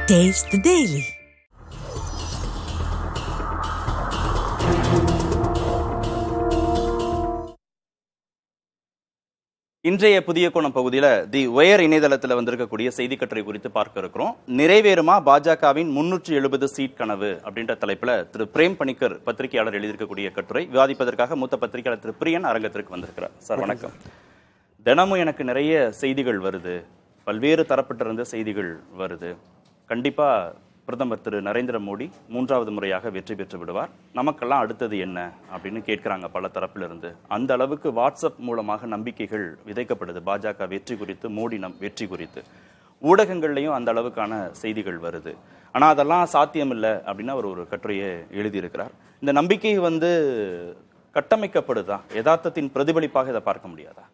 Taste the Daily. இன்றைய புதிய கோணம் பகுதியில் தி ஒயர் இணையதளத்தில் வந்திருக்கக்கூடிய செய்தி கட்டுரை குறித்து பார்க்க இருக்கிறோம். நிறைவேறுமா பாஜகவின் 370 சீட் கனவு அப்படின்ற தலைப்பில் திரு பிரேம் பணிக்கர் பத்திரிகையாளர் எழுதியிருக்கக்கூடிய கட்டுரை விவாதிப்பதற்காக மூத்த பத்திரிகையாளர் திரு பிரியன் அரங்கத்திற்கு வந்திருக்கிறார். சார் வணக்கம். தினமும் எனக்கு நிறைய செய்திகள் வருது, பல்வேறு தரப்பட்டிருந்த செய்திகள் வருது. கண்டிப்பா பிரதமர் திரு நரேந்திர மோடி 3வது முறையாக வெற்றி பெற்று விடுவார், நமக்கெல்லாம் அடுத்தது என்ன அப்படின்னு கேட்கிறாங்க பல தரப்பிலிருந்து. அந்த அளவுக்கு வாட்ஸ்அப் மூலமாக நம்பிக்கைகள் விதைக்கப்படுது பாஜக வெற்றி குறித்து, மோடி வெற்றி குறித்து. ஊடகங்கள்லையும் அந்த அளவுக்கான செய்திகள் வருது. ஆனா அதெல்லாம் சாத்தியம் இல்லை அப்படின்னு அவர் ஒரு கட்டுரையை எழுதியிருக்கிறார். இந்த நம்பிக்கை கட்டமைக்கப்படுதா? யதார்த்தத்தின் பிரதிபலிப்பாக இதை பார்க்க முடியாதா?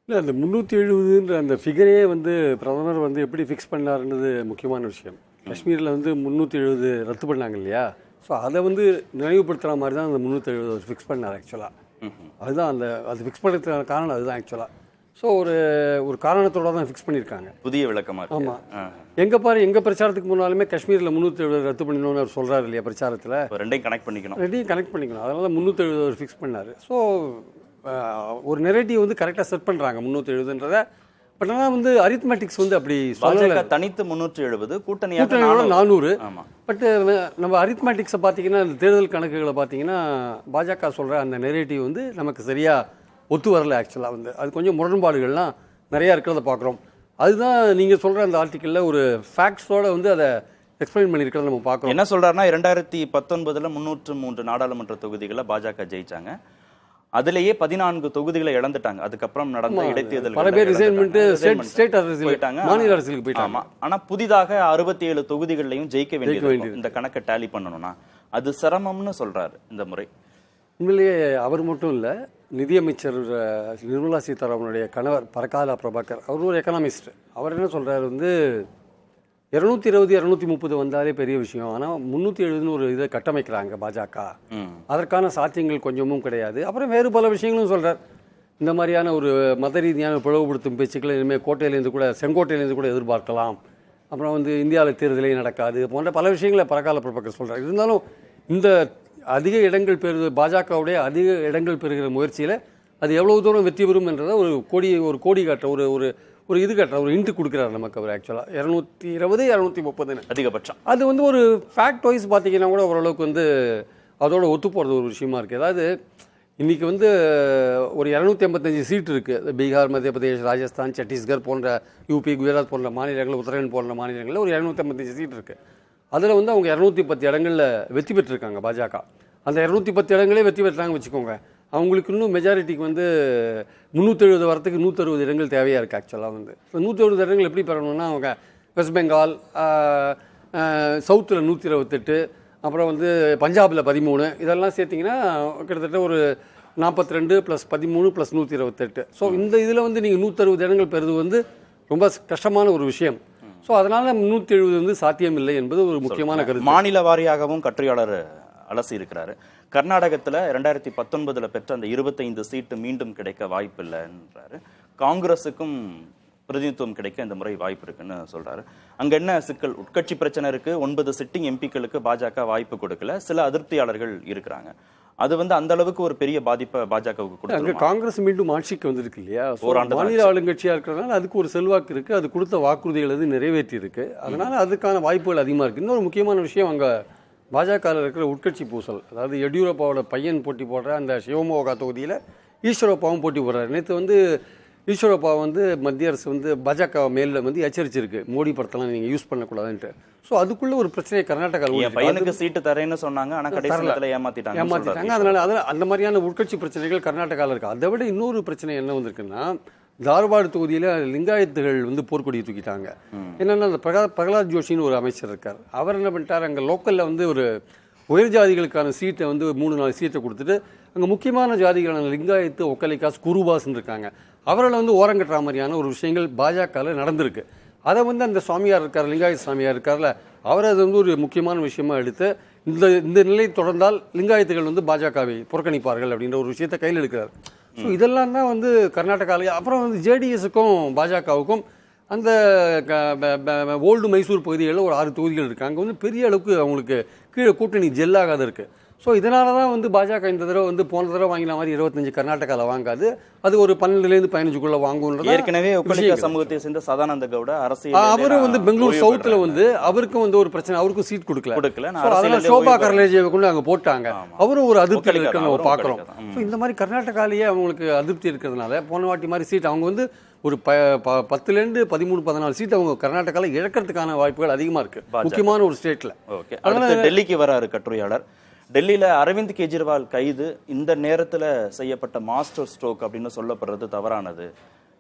இல்லை, அந்த 370ன்ற அந்த ஃபிகரே பிரதமர் எப்படி ஃபிக்ஸ் பண்ணாருன்றது முக்கியமான விஷயம். காஷ்மீரில் 370 ரத்து பண்ணாங்க இல்லையா? ஸோ அதை நினைவுபடுத்துகிற மாதிரி தான் அந்த 370 ஃபிக்ஸ் பண்ணார் ஆக்சுவலாக. அதுதான் அது ஃபிக்ஸ் பண்ணுறதுக்கான காரணம் அதுதான் ஆக்சுவலாக. ஸோ ஒரு காரணத்தோட தான் ஃபிக்ஸ் பண்ணியிருக்காங்க. புதிய விளக்கமாக. ஆமாம், எங்கள் பிரச்சாரத்துக்கு முன்னாலுமே காஷ்மீரில் 370 ரத்து பண்ணணும்னு அவர் சொல்கிறாரு இல்லையா பிரச்சாரத்தில். ரெண்டையும் கனெக்ட் பண்ணிக்கணும். அதனால தான் 370 ஃபிக்ஸ் பண்ணார். ஸோ ஒரு நெரேட்டிவ் கரெக்டாக செட் பண்ணுறாங்க 370ன்றதை. பட் ஆனால் அரித்மெட்டிக்ஸ் அப்படி சொல்லல. தனித்து 370, கூட்டணியோட 400. பட் நம்ம அரித்மெட்டிக்ஸை பார்த்தீங்கன்னா, தேர்தல் கணக்குகளை பார்த்தீங்கன்னா, பாஜக சொல்கிற அந்த நெரேட்டிவ் நமக்கு சரியாக ஒத்து வரல. ஆக்சுவலாக அது கொஞ்சம் முரண்பாடுகள்லாம் நிறையா இருக்கிறத பார்க்குறோம். அதுதான் நீங்கள் சொல்கிற அந்த ஆர்டிக்கலில் ஒரு ஃபேக்ட்ஸோட அதை எக்ஸ்பிளைன் பண்ணியிருக்கிறத நம்ம பார்க்குறோம். என்ன சொல்கிறாருன்னா, 2019 303 நாடாளுமன்ற தொகுதிகளை பாஜக ஜெயிச்சாங்க. அதுலேயே 14 தொகுதிகளை இழந்துட்டாங்க. அதுக்கப்புறம் நடந்த இடைத்தேர்தல் பல பேர் ஸ்டேட் அரசியல் போயிட்டாங்க, மாநில அரசியலுக்கு போயிட்டாங்க. ஆனா புதிதாக 67 தொகுதிகளையும் ஜெயிக்க வேண்டியது. இந்த கணக்கை டேலி பண்ணணும்னா அது சிரமம்னு சொல்றாரு இந்த முறை. உண்மையிலேயே அவர் மட்டும் இல்லை, நிதியமைச்சர் நிர்மலா சீதாராமனுடைய கணவர் பரகாலா பிரபாகர், அவர் ஒரு எக்கனாமிஸ்ட். அவர் என்ன சொல்றாரு, 220 230 வந்தாலே பெரிய விஷயம். ஆனால் 370 ஒரு இதை கட்டமைக்கிறாங்க பாஜக. அதற்கான சாத்தியங்கள் கொஞ்சமும் கிடையாது. அப்புறம் வேறு பல விஷயங்களும் சொல்கிறார். இந்த மாதிரியான ஒரு மத ரீதியான பிளவுபடுத்தும் பேச்சுக்களை இனிமேல் செங்கோட்டையிலேருந்து கூட எதிர்பார்க்கலாம். அப்புறம் இந்தியாவில் தேர்தலே நடக்காது போன்ற பல விஷயங்களை பரகால பிரபாகர் சொல்கிறார். இருந்தாலும் இந்த அதிக இடங்கள் பாஜகவுடைய அதிக இடங்கள் பெறுகிற முயற்சியில் அது எவ்வளவு தூரம் வெற்றி பெறும் என்றதை ஒரு கோடி காட்ட ஒரு இது கட்டுற ஒரு இன்ட்டு கொடுக்குறாரு நமக்கு அவர். ஆக்சுவலாக 220 230 அதிகபட்சம். அது ஒரு ஃபேக்ட் வைஸ் பார்த்தீங்கன்னா கூட ஓரளவுக்கு அதோட ஒத்து போகிறது ஒரு விஷயமா இருக்குது. அதாவது இன்றைக்கி ஒரு 285 சீட் இருக்குது. பீகார், மத்திய பிரதேஷ், ராஜஸ்தான், சத்தீஸ்கர் போன்ற, யூபி, குஜராத் போன்ற மாநிலங்கள், உத்தரகாண்ட் போன்ற மாநிலங்களில் ஒரு 285 சீட் இருக்குது. அதில் அவங்க 210 இடங்களில் வெற்றி பெற்றிருக்காங்க பாஜக. அந்த 210 இடங்களே வெற்றி பெற்றாங்க வச்சுக்கோங்க. அவங்களுக்கு இன்னும் மெஜாரிட்டிக்கு 370 வரத்துக்கு 160 இடங்கள் தேவையாக இருக்குது. ஆக்சுவலாக 160 இடங்கள் எப்படி பெறணும்னா, அவங்க வெஸ்ட் பெங்கால், சவுத்தில் 128, அப்புறம் பஞ்சாபில் 13, இதெல்லாம் சேர்த்திங்கன்னா கிட்டத்தட்ட ஒரு 42 + 13 + 128. ஸோ இந்த இதில் நீங்கள் 160 இடங்கள் பெறுவது ரொம்ப கஷ்டமான ஒரு விஷயம். ஸோ அதனால் 370 சாத்தியம் இல்லை என்பது ஒரு முக்கியமான கருத்து. மாநில வாரியாகவும் கட்டுரையாளர் அலசி இருக்கிறாரு. கர்நாடகத்தில் 2019 பெற்ற அந்த 25 சீட்டு மீண்டும் கிடைக்க வாய்ப்பு இல்லைன்றாரு. காங்கிரஸுக்கும் பிரதிநிதித்துவம் கிடைக்க இந்த முறை வாய்ப்பு இருக்குன்னு சொல்றாரு. அங்க என்ன சிக்கல்? உட்கட்சி பிரச்சனை இருக்கு. 9 சிட்டிங் எம்பிக்களுக்கு பாஜக வாய்ப்பு கொடுக்கல. சில அதிருப்தியாளர்கள் இருக்கிறாங்க. அது அந்த அளவுக்கு ஒரு பெரிய பாதிப்பை பாஜகவுக்கு கொடுத்து, காங்கிரஸ் மீண்டும் ஆட்சிக்கு வந்திருக்கு இல்லையா? மாநில ஆளுங்கட்சியா இருக்கிறதுனால அதுக்கு ஒரு செல்வாக்கு இருக்கு. அது கொடுத்த வாக்குறுதிகள் நிறைவேற்றி இருக்கு. அதனால அதுக்கான வாய்ப்புகள் அதிகமா இருக்கு. இன்னொரு முக்கியமான விஷயம், அங்க பாஜகவில் இருக்கிற உட்கட்சி பூசல். அதாவது எடியூரப்பாவோட பையன் போட்டி போடுற அந்த சிவமோகா தொகுதியில் ஈஸ்வரப்பாவும் போட்டி போடுறாரு. நேற்று ஈஸ்வரப்பா மத்திய அரசு பாஜக மேலில் எச்சரிச்சிருக்கு, மோடி படத்தெல்லாம் நீங்கள் யூஸ் பண்ணக்கூடாதுன்ட்டு. ஸோ அதுக்குள்ள ஒரு பிரச்சனை கர்நாடகாவில் பையனுக்கு சீட்டு தரேன்னு சொன்னாங்க, ஆனால் கடைசியில் ஏமாத்திட்டாங்க. அதனால அந்த மாதிரியான உட்கட்சி பிரச்சனைகள் கர்நாடகாவில் இருக்கு. அதை விட இன்னொரு பிரச்சனை என்ன வந்திருக்குன்னா, தார்வாடு தொகுதியில் லிங்காயத்துகள் போர்க்கொடியை தூக்கிட்டாங்க. என்னென்னா, அந்த பிரகலாத் ஜோஷின்னு ஒரு அமைச்சர் இருக்கார். அவர் என்ன பண்ணிட்டார், அங்கே லோக்கலில் ஒரு உயர் ஜாதிகளுக்கான சீட்டை 3-4 சீட்டை கொடுத்துட்டு, அங்கே முக்கியமான ஜாதிகளான லிங்காயத்து, ஒக்கலிகாஸ், குருபாஸ்ன்னு இருக்காங்க. அவர்களை ஓரங்கட்டுற மாதிரியான ஒரு விஷயங்கள் பாஜகவில் நடந்திருக்கு. அதை அந்த சுவாமியார் இருக்கார், லிங்காயத் சுவாமியார் இருக்கார்ல, அவர் அது ஒரு முக்கியமான விஷயமா எடுத்து, இந்த நிலை தொடர்ந்தால் லிங்காயத்துகள் பாஜகவை புறக்கணிப்பார்கள் அப்படின்ற ஒரு விஷயத்தை கையில் எடுக்கிறார். ஸோ இதெல்லாம் தான் கர்நாடகாவில். அப்புறம் ஜேடிஎஸ்க்கும் பாஜகவுக்கும் அந்த ஓல்டு மைசூர் பகுதிகளில் ஒரு 6 தொகுதிகள் இருக்குது. அங்கே வந்து பெரிய அளவுக்கு அவங்களுக்கு கீழே கூட்டணி ஜெல்லாகாத இருக்குது. ஸோ இதனால தான் வந்து பாஜக இந்த தடவை வந்து போன தடவை வாங்கின மாதிரி 25 கர்நாடகாவில் வாங்காது, அது ஒரு 12லேருந்து 15க்குள்ள வாங்குன்றது. ஏற்கனவே ஒக்கலிகா சமூகத்தை சேர்ந்த சதானந்த கவுடா அரசியல் அவரும் வந்து பெங்களூர் சவுத்தில் வந்து அவருக்கும் வந்து ஒரு பிரச்சனை, அவருக்கும் சீட் கொடுக்கல. அதெல்லாம் சோபா கரலேஜேவை கொண்டு அங்கே போட்டாங்க. அவரும் ஒரு அதிருப்தி இருக்க நம்ம பார்க்குறோம். ஸோ இந்த மாதிரி கர்நாடகாலேயே அவங்களுக்கு அதிருப்தி இருக்கிறதுனால போன வாட்டி மாதிரி சீட் அவங்க வந்து ஒரு 10லேருந்து 13-14 சீட் அவங்க கர்நாடகாவில் இழக்கிறதுக்கான வாய்ப்புகள் அதிகமாக இருக்கு, முக்கியமான ஒரு ஸ்டேட்ல. அதனால டெல்லிக்கு வராரு கட்டுரையாளர். டெல்லியில அரவிந்த் கெஜ்ரிவால் கைது இந்த நேரத்துல செய்யப்பட்ட மாஸ்டர் ஸ்ட்ரோக் அப்படின்னு சொல்லப்படுறது தவறானது.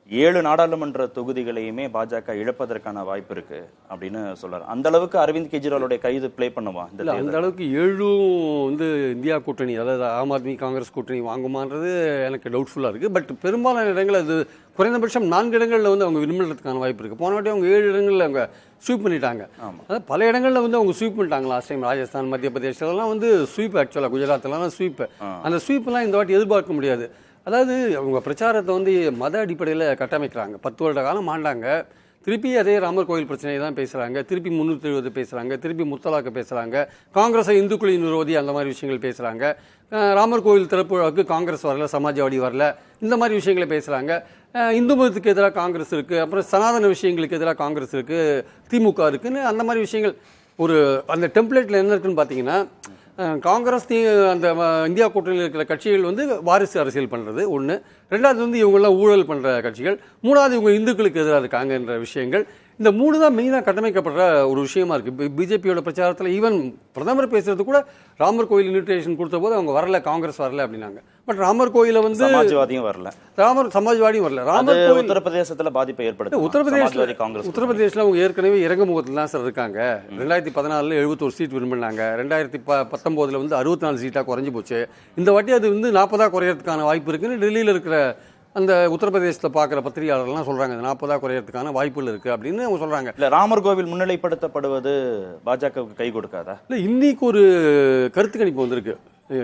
7 நாடாளுமன்ற தொகுதிகளையுமே பாஜக இழப்பதற்கான வாய்ப்பு இருக்கு அப்படின்னு சொல்றாரு. அந்த அளவுக்கு அரவிந்த் கெஜ்ரிவாலுடைய கைது பிளே பண்ணுவா? அந்த அளவுக்கு 7 வந்து இந்தியா கூட்டணி, அதாவது ஆம் ஆத்மி காங்கிரஸ் கூட்டணி வாங்குமான்றது எனக்கு டவுட்ஃபுல்லா இருக்கு. பட் பெரும்பாலான இடங்கள் அது குறைந்தபட்சம் 4 இடங்களில் வந்து அவங்க விரும்புறதுக்கான வாய்ப்பு இருக்கு. போன வாட்டி அவங்க 7 இடங்களில் அவங்க ஸ்வீப் பண்ணிட்டாங்க. அதாவது பல இடங்களில் வந்து அவங்க ஸ்வீப் பண்ணிட்டாங்க. லாஸ்ட் டைம் ராஜஸ்தான், மத்திய பிரதேசலாம் வந்து ஸ்வீப், ஆக்சுவலாக குஜராத்லாம் ஸ்வீப். அந்த ஸ்வீப்லாம் இந்த வாட்டி எதிர்பார்க்க முடியாது. அதாவது அவங்க பிரச்சாரத்தை வந்து மத அடிப்படையில் கட்டமைக்கிறாங்க. 10 வருட காலம் ஆண்டாங்க, திருப்பி அதே ராமர் கோயில் பிரச்சனையை தான் பேசுகிறாங்க, திருப்பி 370 பேசுகிறாங்க, திருப்பி முத்தலாக்கு பேசுகிறாங்க, காங்கிரஸை இந்துக்களின் விரோதி அந்த மாதிரி விஷயங்கள் பேசுகிறாங்க, ராமர் கோயில் திறப்பு விழாவுக்கு காங்கிரஸ் வரல, சமாஜ்வாடி வரல, இந்த மாதிரி விஷயங்களை பேசுகிறாங்க. இந்து மதத்துக்கு எதிராக காங்கிரஸ் இருக்குது, அப்புறம் சனாதன விஷயங்களுக்கு எதிராக காங்கிரஸ் இருக்குது, திமுக இருக்குன்னு அந்த மாதிரி விஷயங்கள். ஒரு அந்த டெம்ப்ளேட்டில் என்ன இருக்குன்னு பார்த்தீங்கன்னா, காங்கிரஸ் அந்த இந்தியா கூட்டணியில் இருக்கிற கட்சிகள் வந்து வாரிசு அரசியல் பண்ணுறது ஒன்று, ரெண்டாவது வந்து இவங்கெல்லாம் ஊழல் பண்ணுற கட்சிகள், மூணாவது இவங்க இந்துக்களுக்கு எதிராக இருக்காங்கன்ற விஷயங்கள். இந்த 3 தான் மெயினாக கட்டமைக்கப்படுற ஒரு விஷயமா இருக்குது. பிஜேபியோட பிரச்சாரத்தில் ஈவன் பிரதமர் பேசுறது கூட ராமர் கோயில் இன்விடேஷன் கொடுத்த போது அவங்க வரல, காங்கிரஸ் வரல அப்படின்னாங்க. பட் ராமர் கோயில வந்து சமாஜ்வாதியும் வரல, சமாஜ்வாடியும் வரல. ராமர் கோயில் உத்தரப்பிரதேசத்தில் பாதிப்பை ஏற்படுத்த உத்தரப்பிரதேசில் அவங்க ஏற்கனவே இறங்குமுகத்தில் தான் சார் இருக்காங்க. 2014 71 சீட் விரும்பினாங்க, 2019 வந்து 64 சீட்டாக குறைஞ்சி போச்சு. இந்த வாட்டி அது வந்து 40 குறையறதுக்கான வாய்ப்பு இருக்குன்னு டெல்லியில் இருக்கிற அந்த உத்தரப்பிரதேசத்தில் பார்க்குற பத்திரிகையாளர்லாம் சொல்கிறாங்க. 40 குறையறதுக்கான வாய்ப்புகள் இருக்குது அப்படின்னு அவங்க சொல்கிறாங்க. இல்லை, ராமர் கோவில் முன்னிலைப்படுத்தப்படுவது பாஜகவுக்கு கை கொடுக்காதா? இல்லை, இன்னைக்கு ஒரு கருத்து கணிப்பு வந்திருக்கு.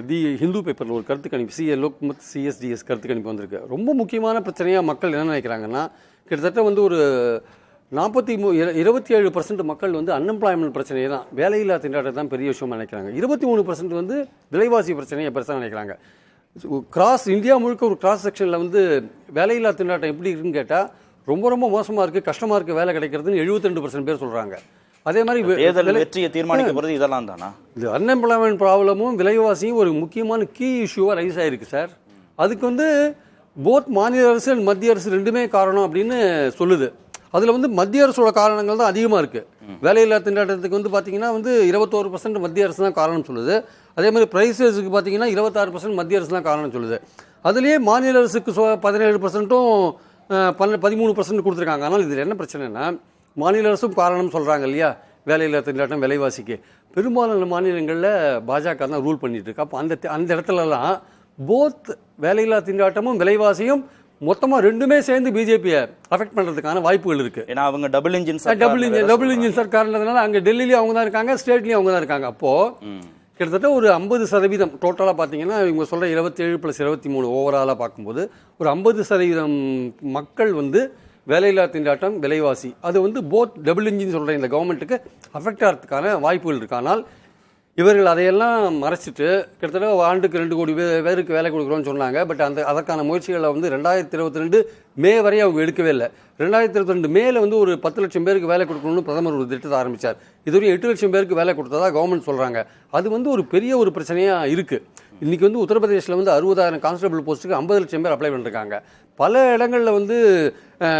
தி ஹிந்து பேப்பரில் ஒரு கருத்து கணிப்பு, லோக்மத் சிஎஸ்டிஎஸ் கருத்து கணிப்பு வந்திருக்கு. ரொம்ப முக்கியமான பிரச்சனையாக மக்கள் என்ன நினைக்கிறாங்கன்னா, கிட்டத்தட்ட வந்து ஒரு 27% மக்கள் வந்து அன்எம்ப்ளாய்மெண்ட் பிரச்சனையை தான், வேலையில்லா திண்டாட்டம் தான் பெரிய விஷயமா நினைக்கிறாங்க. 23% வந்து விலைவாசி பிரச்சனையை பெருசாக நினைக்கிறாங்க. கிராஸ் இந்தியா முழுக்க ஒரு கிராஸ் செக்ஷனில் வந்து வேலையில்லா திண்டாட்டம் எப்படி இருக்குன்னு கேட்டால் ரொம்ப ரொம்ப மோசமாக இருக்குது, கஷ்டமாக இருக்குது வேலை கிடைக்கிறதுன்னு 72% பேர் சொல்கிறாங்க. அதே மாதிரி வெற்றியை தீர்மானிக்கப்படுறது இதெல்லாம் தானா? இது அன்எம்ப்ளாய்மெண்ட் ப்ராப்ளமும் விலைவாசியும் ஒரு முக்கியமான கீ இஷ்யூவாக ரைஸ் ஆகிருக்கு சார். அதுக்கு வந்து போத் மாநில அரசு அண்ட் மத்திய அரசு ரெண்டுமே காரணம் அப்படின்னு சொல்லுது. அதில் வந்து மத்திய அரசோட காரணங்கள் தான் அதிகமாக இருக்குது. வேலையில்லா திண்டாட்டத்துக்கு வந்து பார்த்தீங்கன்னா வந்து 21% மத்திய அரசு தான் காரணம் சொல்லுது. அதே மாதிரி ப்ரைஸஸுக்கு பார்த்தீங்கன்னா 26% மத்திய அரசு தான் காரணம் சொல்லுது. அதுலேயே மாநில அரசுக்கு 17%ம் 13% கொடுத்துருக்காங்க. ஆனால் இதில் என்ன பிரச்சனைனா, மாநில அரசும் காரணம் சொல்கிறாங்க இல்லையா வேலையில்லா திண்டாட்டம் விலைவாசிக்கு. பெரும்பாலான மாநிலங்களில் பாஜக தான் ரூல் பண்ணிட்டு இருக்கு. அப்போ அந்த இடத்துலலாம் போத் வேலையில்லா திண்டாட்டமும் விலைவாசியும் மொத்தமாக ரெண்டுமே சேர்ந்து பிஜேபியை அஃபெக்ட் பண்ணுறதுக்கான வாய்ப்புகள் இருக்கு. ஏன்னா அவங்க டபுள் இன்ஜின் சர்க்கார்ன்றதுனால அங்கே டெல்லியிலேயும் அவங்க தான் இருக்காங்க, ஸ்டேட்லேயும் அவங்க தான் இருக்காங்க. அப்போது கிட்டத்தட்ட ஒரு 50% டோட்டலாக பார்த்தீங்கன்னா இவங்க சொல்கிற 27+23 ஓவராலாக பார்க்கும்போது ஒரு 50% மக்கள் வந்து வேலையில்லா திண்டாட்டம் விலைவாசி அது வந்து போத் டபுள் இன்ஜின் சொல்கிற இந்த கவர்மெண்ட்டுக்கு அஃபெக்ட் ஆகிறதுக்கான வாய்ப்புகள் இருக்கு. ஆனால் இவர்கள் அதையெல்லாம் மறைச்சிட்டு கிட்டத்தட்ட ஆண்டுக்கு 2 கோடி பேருக்கு வேலை கொடுக்குறோன்னு சொன்னாங்க. பட் அதற்கான முயற்சிகளை வந்து 2022 மே வரை அவங்க எடுக்கவே இல்லை. 2022 மேல வந்து ஒரு 10 லட்சம் பேருக்கு வேலை கொடுக்கணும்னு பிரதமர் ஒரு திட்டத்தை ஆரம்பித்தார். இதுவரை 8 லட்சம் பேருக்கு வேலை கொடுத்ததா கவர்மெண்ட் சொல்கிறாங்க. அது வந்து ஒரு பெரிய ஒரு பிரச்சனையாக இருக்குது. இன்றைக்கி வந்து உத்தரப்பிரதேசில் வந்து 60,000 கான்ஸ்டபிள் போஸ்ட்டுக்கு 50 லட்சம் பேர் அப்ளை பண்ணிருக்காங்க. பல இடங்களில் வந்து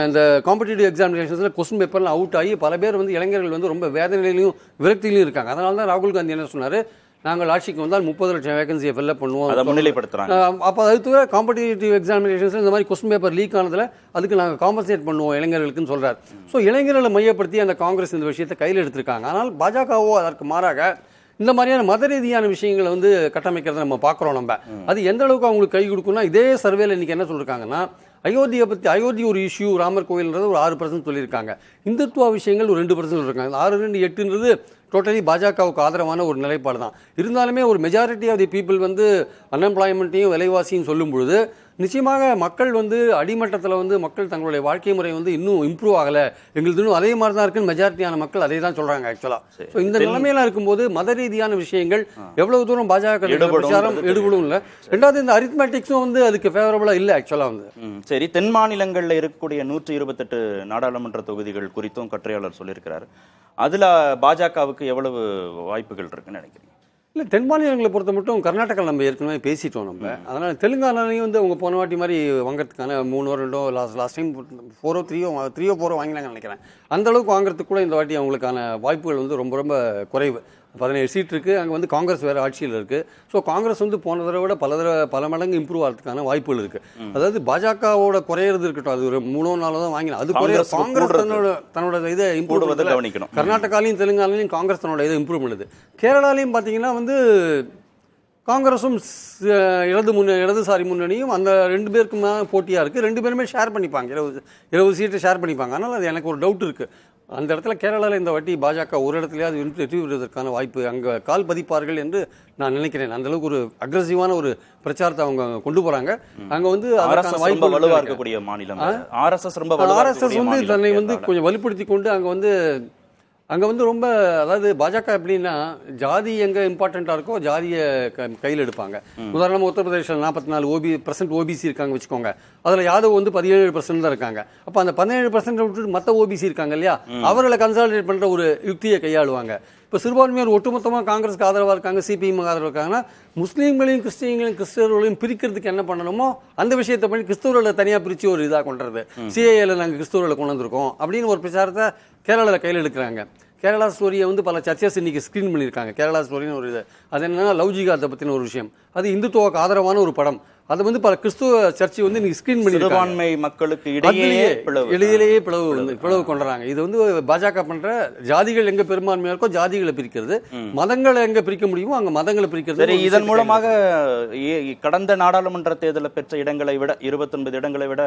இந்த காம்படிட்டிவ் எக்ஸாமினேஷன்ஸில் கொஸ்டின் பேப்பர்லாம் அவுட் ஆகி பல பேர் வந்து இளைஞர்கள் வந்து ரொம்ப வேதனையிலையும் விரக்தியிலையும் இருக்காங்க. அதனால தான் ராகுல் காந்தி என்ன சொன்னார், நாங்கள் ஆட்சிக்கு வந்தால் 30 லட்சம் வேகன்சியை ஃபில்அப் பண்ணுவோம், அதை முன்னிலைப்படுத்துறாங்க. அப்போ அதுக்கு காம்படிட்டிவ் எக்ஸாமினேஷன்ஸ் இந்த மாதிரி கொஸ்டின் பேப்பர் லீக் ஆனதில் அதுக்கு நாங்கள் காம்பன்சேட் பண்ணுவோம் இளைஞர்களுக்குன்னு சொல்கிறார். ஸோ இளைஞர்களை மையப்படுத்தி அந்த காங்கிரஸ் இந்த விஷயத்தை கையில் எடுத்திருக்காங்க. ஆனால் பாஜகவோ அதற்கு மாறாக இந்த மாதிரியான மத ரீதியான விஷயங்களை வந்து கட்டமைக்கிறத நம்ம பார்க்குறோம். நம்ம அது எந்த அளவுக்கு அவங்களுக்கு கை கொடுக்கும்னா, இதே சர்வேல இன்றைக்கி என்ன சொல்லியிருக்காங்கன்னா, அயோத்தி ஒரு இஷ்யூ, ராமர் கோயில்ன்றது ஒரு 6% சொல்லியிருக்காங்க. இந்துத்துவ விஷயங்கள் ஒரு 2% சொல்லியிருக்காங்க. 6-2-8ன்றது டோட்டலி பாஜகவுக்கு ஆதரவான ஒரு நிலைப்பாடு தான். இருந்தாலுமே ஒரு மெஜாரிட்டி ஆஃப் தி பீப்புள் வந்து அன்எம்ப்ளாய்மெண்ட்டையும் விலைவாசியும் சொல்லும் பொழுது நிச்சயமாக மக்கள் வந்து அடிமட்டத்தில் வந்து மக்கள் தங்களுடைய வாழ்க்கை முறை வந்து இன்னும் இம்ப்ரூவ் ஆகலை, எங்களுக்கு இன்னும் அதே மாதிரி தான் இருக்குன்னு மெஜாரிட்டியான மக்கள் அதே தான் சொல்கிறாங்க ஆக்சுவலாக. ஸோ இந்த நிலைமையெல்லாம் இருக்கும்போது மத ரீதியான விஷயங்கள் எவ்வளவு தூரம் பாஜக பிரச்சாரம் எடுபடும் இல்லை. ரெண்டாவது இந்த அரித்மெட்டிக்ஸும் வந்து அதுக்கு ஃபேவரபுளாக இல்லை ஆக்சுவலாக வந்து. சரி, தென் மாநிலங்களில் இருக்கக்கூடிய 128 நாடாளுமன்ற தொகுதிகள் குறித்தும் கட்டுரையாளர் சொல்லியிருக்கிறார். அதுல பாஜகவுக்கு எவ்வளவு வாய்ப்புகள் இருக்குன்னு நினைக்கிறீங்க? இல்லை, தென் மாநிலங்களை பொறுத்த மட்டும் கர்நாடகாவில் நம்ம ஏற்கனவே பேசிட்டோம் நம்ம. அதனால் தெலுங்கானாலையும் வந்து அவங்க போன வாட்டி மாதிரி வாங்கிறதுக்கான 3 லாஸ்ட் டைம் 4 வாங்கினாங்கன்னு நினைக்கிறேன். அந்த அளவுக்கு வாங்குறதுக்கு கூட இந்த வாட்டி அவங்களுக்கான வாய்ப்புகள் வந்து ரொம்ப ரொம்ப குறைவு. 17 சீட் இருக்குது. அங்கே வந்து காங்கிரஸ் வேறு ஆட்சியில் இருக்குது. ஸோ காங்கிரஸ் வந்து போன தடவை விட பல மடங்கு இம்ப்ரூவ் ஆகிறதுக்கான வாய்ப்புகள் இருக்குது. அதாவது பாஜகவோட குறையிறது இருக்கட்டும், அது ஒரு 3-4 தான் வாங்கினா அது குறைய காங்கிரஸ் தன்னோட இதை இம்ப்ரூவ் கவனிக்கணும். கர்நாடகாலையும் தெலுங்கானாலையும் காங்கிரஸ் தன்னோட இதை இம்ப்ரூவ் பண்ணுது. கேரளாலையும் பார்த்தீங்கன்னா வந்து காங்கிரஸும் இடதுசாரி முன்னணியும் அந்த 2 பேருக்குமே போட்டியாக இருக்குது. 2 பேருமே ஷேர் பண்ணிப்பாங்க, 20 சீட்டை ஷேர் பண்ணிப்பாங்க. அதனால் அது எனக்கு ஒரு டவுட் இருக்குது. அந்த இடத்துல கேரளாவில் இந்த வாட்டி பாஜக ஒரு இடத்துலையாவது வெற்றி பெறுவதற்கான வாய்ப்பு அங்கே கால் பதிப்பார்கள் என்று நான் நினைக்கிறேன். அந்த அளவுக்கு ஒரு அக்ரெசிவான ஒரு பிரச்சாரத்தை அவங்க கொண்டு போறாங்க. அங்க வந்து வாய்ப்பு வலுவா இருக்கக்கூடிய மாநிலம் ஆர்எஸ்எஸ் வந்து தன்னை வந்து கொஞ்சம் வலுப்படுத்தி கொண்டு அங்கே வந்து ரொம்ப, அதாவது பாஜக எப்படின்னா ஜாதி எங்கே இம்பார்ட்டண்ட்டாக இருக்கோ ஜாதியை கையில் எடுப்பாங்க. உதாரணமாக உத்தரப்பிரதேசில் 44% ஓபிசி இருக்காங்க வச்சுக்கோங்க. அதில் யாதவ் வந்து 17% தான் இருக்காங்க. அப்போ அந்த 17% விட்டுட்டு மற்ற ஓபிசி இருக்காங்க இல்லையா, அவர்களை கன்சாலிடேட் பண்ணுற ஒரு யுக்தியை கையாளுவாங்க. இப்போ சிறுபான்மையோர் ஒட்டுமொத்தமாக காங்கிரஸ்க்கு ஆதரவாக இருக்காங்க, சிபிஎம் ஆதரவாக இருக்காங்கன்னா முஸ்லீம்களையும் கிறிஸ்தவர்களையும் பிரிக்கிறதுக்கு என்ன பண்ணணுமோ அந்த விஷயத்தை பண்ணி கிறிஸ்தவர்களை தனியாக பிரித்து ஒரு இதாக கொண்டுறது. சிஏஏல நாங்கள் கிறிஸ்தவர்களை கொண்டு வந்திருக்கோம் அப்படின்னு ஒரு பிரச்சாரத்தை கேரளாவில் கையில் எடுக்கிறாங்க. கேரளா ஸ்டோரியை வந்து பல சர்ச்சஸ் இன்னைக்கு ஸ்க்ரீன் பண்ணியிருக்காங்க. கேரளா ஸ்டோரின்னு ஒரு இது, அது என்னன்னா லவ் ஜிகாத்தை பற்றின ஒரு விஷயம். அது இந்துத்துவக்கு ஆதரவான ஒரு படம். அது வந்து பல கிறிஸ்துவ சர்ச்சை வந்து இன்னைக்கு ஸ்கிரீன் பண்ணி மக்களுக்கு இடையிலேயே பிளவு கொண்டுறாங்க. இது வந்து பாஜக பண்ற ஜாதிகள் எங்க பெரும்பான்மையா இருக்கோ ஜாதிகளை பிரிக்கிறது, மதங்களை எங்க பிரிக்க முடியுமோ அங்க மதங்களை பிரிக்கிறது. இதன் மூலமாக கடந்த நாடாளுமன்ற தேர்தலில் பெற்ற இடங்களை விட 29 இடங்களை விட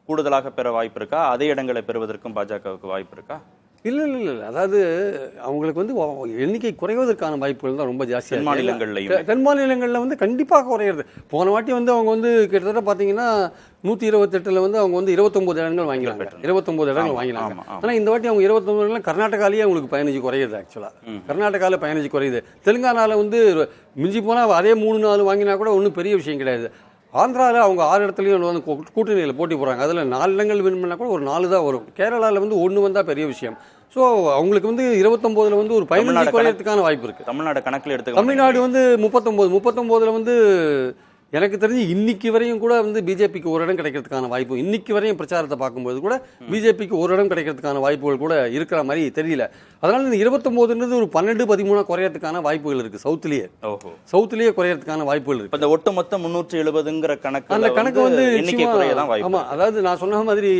கூடுதலாக பெற வாய்ப்பு இருக்கா? அதே இடங்களை பெறுவதற்கும் பாஜகவுக்கு வாய்ப்பு இருக்கா? இல்லை, அதாவது அவங்களுக்கு வந்து எண்ணிக்கை குறைவதற்கான வாய்ப்புகள் தான் ரொம்ப ஜாஸ்தியாக தென் மாநிலங்களில் வந்து கண்டிப்பாக குறையிறது. போன வாட்டி வந்து அவங்க வந்து கிட்டத்தட்ட பார்த்தீங்கன்னா 128 வந்து அவங்க வந்து 29 இடங்கள் வாங்கினாங்க. 29 இடங்கள் வாங்கினாங்க. ஆனால் இந்த வாட்டி அவங்க 29 இடங்கள் கர்நாடகாலேயே அவங்களுக்கு 15 குறையுது. ஆக்சுவலாக கர்நாடகாவில் 15 குறையுது. தெலுங்கானாவில் வந்து மிஞ்சி போனால் அதே 3-4 வாங்கினா கூட ஒன்றும் பெரிய விஷயம் கிடையாது. ஆந்திராவில் அவங்க 6 இடத்துலையும் வந்து கூட்டணியில் போட்டி போடுறாங்க. அதில் 4 இடங்கள் வின் பண்ணால் கூட ஒரு 4 தான் வரும். கேரளாவில் வந்து 1 வந்தால் பெரிய விஷயம். ஸோ அவங்களுக்கு வந்து 29 வந்து ஒரு 15 குறையறதுக்கான வாய்ப்பு இருக்குது. தமிழ்நாடு கணக்கில் எடுத்து தமிழ்நாடு வந்து 39 வந்து எனக்கு தெரிஞ்சு இன்னைக்கு வரையும் கூட வந்து பிஜேபிக்கு ஒரு இடம் கிடைக்கிறதுக்கான வாய்ப்பு, இன்னைக்கு வரையும் பிரச்சாரத்தை பார்க்கும்போது கூட பிஜேபிக்கு ஒரு இடம் கிடைக்கிறதுக்கான வாய்ப்புகள் கூட இருக்கிற மாதிரி தெரியல. அதனால இந்த 29 ஒரு 12-13 குறையறதுக்கான வாய்ப்புகள் இருக்கு. சவுத்துலயே குறையறதுக்கான வாய்ப்புகள் இருக்கு. இந்த ஒட்டுமொத்த 370ங்கிற கணக்கு, அந்த கணக்கு வந்து ஆமா, அதாவது நான் சொன்ன மாதிரி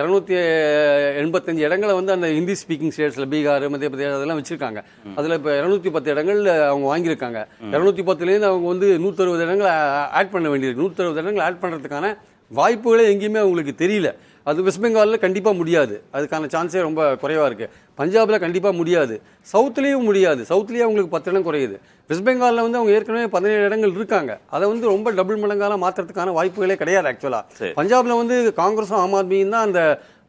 285 இடங்களை வந்து அந்த ஹிந்தி ஸ்பீக்கிங் ஸ்டேட்ஸ்ல பீகார், மத்திய பிரதேசம் அதெல்லாம் வச்சிருக்காங்க. அதுல இப்ப 210 இடங்கள் அவங்க வாங்கியிருக்காங்க. 210லேருந்து அவங்க வந்து 160 இடங்களை ஆட் பண்ண வேண்டியிருக்கு. 160 இடங்கள் ஆட் பண்ணுறதுக்கான வாய்ப்புகளே எங்கேயுமே அவங்களுக்கு தெரியல. அது வெஸ்ட் பெங்காலில் கண்டிப்பாக முடியாது, அதுக்கான சான்ஸே ரொம்ப குறைவாக இருக்குது. பஞ்சாபில் கண்டிப்பாக முடியாது, சவுத்துலேயும் முடியாது. சவுத்துலேயே அவங்களுக்கு 10 இடம் குறையுது. வெஸ்ட் பெங்காலில் வந்து அவங்க ஏற்கனவே 17 இடங்கள் இருக்காங்க. அதை வந்து ரொம்ப டபுள் மடங்கால மாற்றுறதுக்கான வாய்ப்புகளே கிடையாது. ஆக்சுவலாக பஞ்சாபில் வந்து காங்கிரஸும் ஆம் ஆத்மியும் தான் அந்த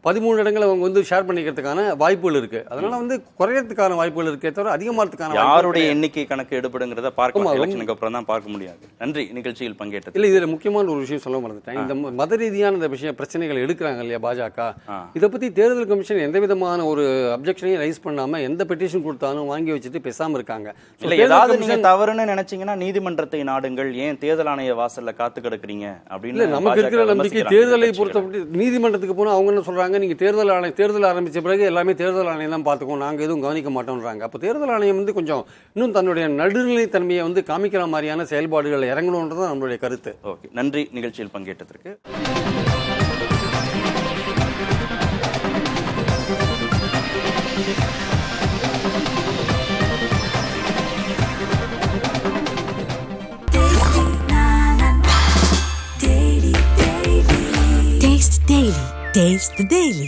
13 இடங்களை அவங்க வந்து ஷேர் பண்ணிக்கிறதுக்கான வாய்ப்புகள் இருக்கு. அதனால வந்து குறையறதுக்கான வாய்ப்புகள் இருக்கே தவிர அதிகமாகிறதுக்கான யாருடைய எண்ணிக்கை கணக்கு எடுப்படுங்கிறத பார்க்கலாம், எலெக்ஷனுக்கு அப்புறம் தான் பார்க்க முடியாது. நன்றி நிகழ்ச்சியில் பங்கேற்றது. இல்லை, இதில் முக்கியமான ஒரு விஷயம் சொல்ல மறந்துட்டேன். இந்த மத ரீதியான இந்த விஷயம் பிரச்சனைகள் எடுக்கிறாங்க இல்லையா பாஜக, இதை பற்றி தேர்தல் கமிஷன் எந்த விதமான ஒரு அப்ஜெக்ஷனையும் ரைஸ் பண்ணாமல் எந்த பெட்டிஷன் கொடுத்தாலும் வாங்கி வச்சுட்டு பேசாமல் இருக்காங்க. இல்லை, ஏதாவது நீங்க தவறுன்னு நினைச்சீங்கன்னா நீதிமன்றத்தை நாடுங்கள், ஏன் தேர்தல் ஆணைய வாசல்ல காத்து கிடக்குறீங்க அப்படின்னு நமக்கு இருக்கிற நம்பிக்கை. தேர்தலை பொறுத்தப்பட்டு நீதிமன்றத்துக்கு போனால் அவங்க என்ன சொல்றாங்க, நீங்க தேர்தல் ஆரம்பிச்ச பிறகு எல்லாமே தேர்தல் ஆணையம் தான் பார்த்துக்கோம், நாங்கள் எதுவும் கவனிக்க மாட்டோம்ன்றாங்க. அப்போ தேர்தல் ஆணையம் வந்து கொஞ்சம் இன்னும் தன்னுடைய நடுநிலைத்தன்மையை வந்து காமிக்கிற மாதிரியான செயல்பாடுகள் இறங்கணும்ன்றது நம்மளுடைய கருத்து. ஓகே, நன்றி நிகழ்ச்சியில் பங்கேற்றதற்கு. Taste the Daily.